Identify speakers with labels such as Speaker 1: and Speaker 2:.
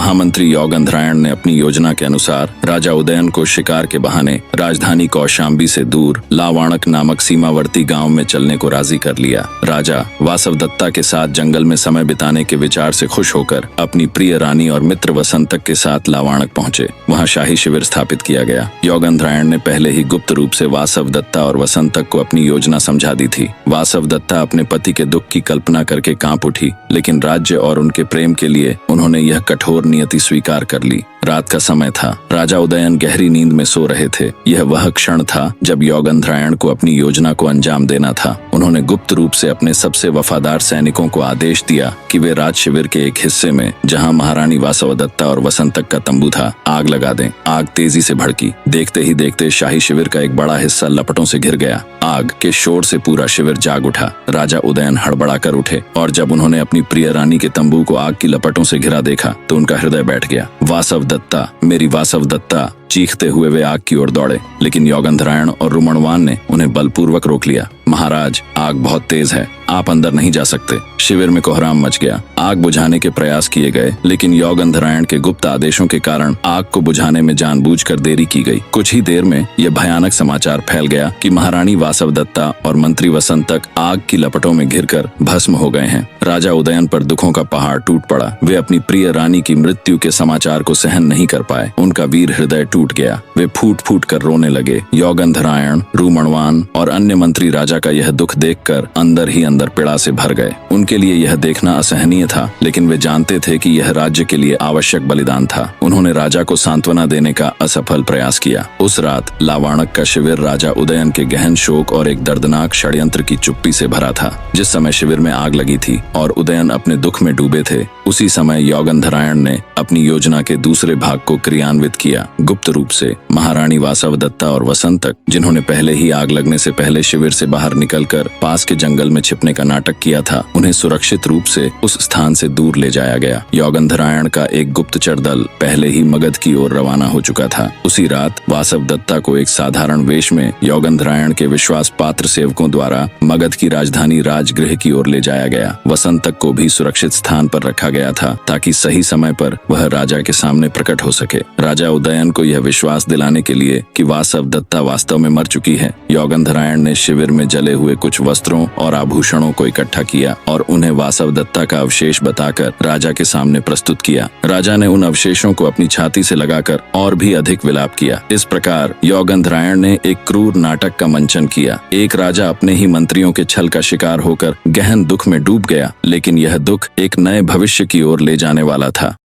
Speaker 1: महामंत्री योगंधरायण ने अपनी योजना के अनुसार राजा उदयन को शिकार के बहाने राजधानी कौशाम्बी से दूर लावाणक नामक सीमावर्ती गांव में चलने को राजी कर लिया। राजा वासवदत्ता के साथ जंगल में समय बिताने के विचार से खुश होकर अपनी प्रिय रानी और मित्र वसंतक के साथ लावाणक पहुंचे। वहां शाही शिविर स्थापित किया गया। योगंधरायण ने पहले ही गुप्त रूप से वासवदत्ता और वसंतक को अपनी योजना समझा दी थी। वासवदत्ता अपने पति के दुख की कल्पना करके कांप उठी, लेकिन राज्य और उनके प्रेम के लिए उन्होंने यह कठोर नियति स्वीकार कर ली। रात का समय था। राजा उदयन गहरी नींद में सो रहे थे। यह वह क्षण था जब योगंधरायण को अपनी योजना को अंजाम देना था। उन्होंने गुप्त रूप से अपने सबसे वफादार सैनिकों को आदेश दिया कि वे राज शिविर के एक हिस्से में, जहां महारानी वासवदत्ता और वसंतक का तंबू था, आग लगा दें। आग तेजी से भड़की। देखते ही देखते शाही शिविर का एक बड़ा हिस्सा लपटों से घिर गया। आग के शोर से पूरा शिविर जाग उठा। राजा उदयन हड़बड़ा कर उठे और जब उन्होंने अपनी प्रिय रानी के तंबू को आग की लपटों से घिरा देखा तो उनका हृदय बैठ गया। वासवदत्ता, मेरी वासवदत्ता, चीखते हुए वे आग की ओर दौड़े, लेकिन योगंधरायण और रुमणवान ने उन्हें बलपूर्वक रोक लिया। महाराज, आग बहुत तेज है, आप अंदर नहीं जा सकते। शिविर में कोहराम मच गया। आग बुझाने के प्रयास किए गए, लेकिन योगंधरायण के गुप्त आदेशों के कारण आग को बुझाने में जानबूझकर देरी की गई। कुछ ही देर में यह भयानक समाचार फैल गया कि महारानी वासवदत्ता और मंत्री वसंतक आग की लपटों में घिरकर भस्म हो गए हैं। राजा उदयन पर दुखों का पहाड़ टूट पड़ा। वे अपनी प्रिय रानी की मृत्यु के समाचार को सहन नहीं कर पाए। उनका वीर हृदय टूट गया। वे फूट फूट कर रोने लगे। योगंधरायण, रुमणवान और अन्य मंत्री राजा का यह दुख देखकर अंदर ही अंदर पीड़ा से भर गए। उनके लिए यह देखना असहनीय था, लेकिन वे जानते थे कि यह राज्य के लिए आवश्यक बलिदान था। उन्होंने राजा को सांत्वना देने का असफल प्रयास किया। उस रात लावाणक का शिविर राजा उदयन के गहन शोक और एक दर्दनाक षड्यंत्र की चुप्पी से भरा था। जिस समय शिविर में आग लगी थी और उदयन अपने दुख में डूबे थे, उसी समय योगंधरायण ने अपनी योजना के दूसरे भाग को क्रियान्वित किया। गुप्त रूप से महारानी वासवदत्ता और वसंतक, जिन्होंने पहले ही आग लगने से पहले शिविर से बाहर निकलकर पास के जंगल में छिपने का नाटक किया था, उन्हें सुरक्षित रूप से उस स्थान से दूर ले जाया गया। योगंधरायण का एक गुप्तचर दल पहले ही मगध की ओर रवाना हो चुका था। उसी रात वासवदत्ता को एक साधारण वेश में योगंधरायण के विश्वास पात्र सेवकों द्वारा मगध की राजधानी राजगृह की ओर ले जाया गया। वसंतक को भी सुरक्षित स्थान पर रखा गया था ताकि सही समय पर वह राजा के सामने प्रकट हो सके। राजा उदयन को यह विश्वास दिलाने के लिए कि वासवदत्ता वास्तव में मर चुकी है, योगंधरायण ने शिविर में जले हुए कुछ वस्त्रों और आभूषणों को इकट्ठा किया और उन्हें वासवदत्ता का अवशेष बताकर राजा के सामने प्रस्तुत किया। राजा ने उन अवशेषों को अपनी छाती से लगाकर और भी अधिक विलाप किया। इस प्रकार योगंधरायण ने एक क्रूर नाटक का मंचन किया। एक राजा अपने ही मंत्रियों के छल का शिकार होकर गहन दुख में डूब गया, लेकिन यह दुख एक नए भविष्य की ओर ले जाने वाला था।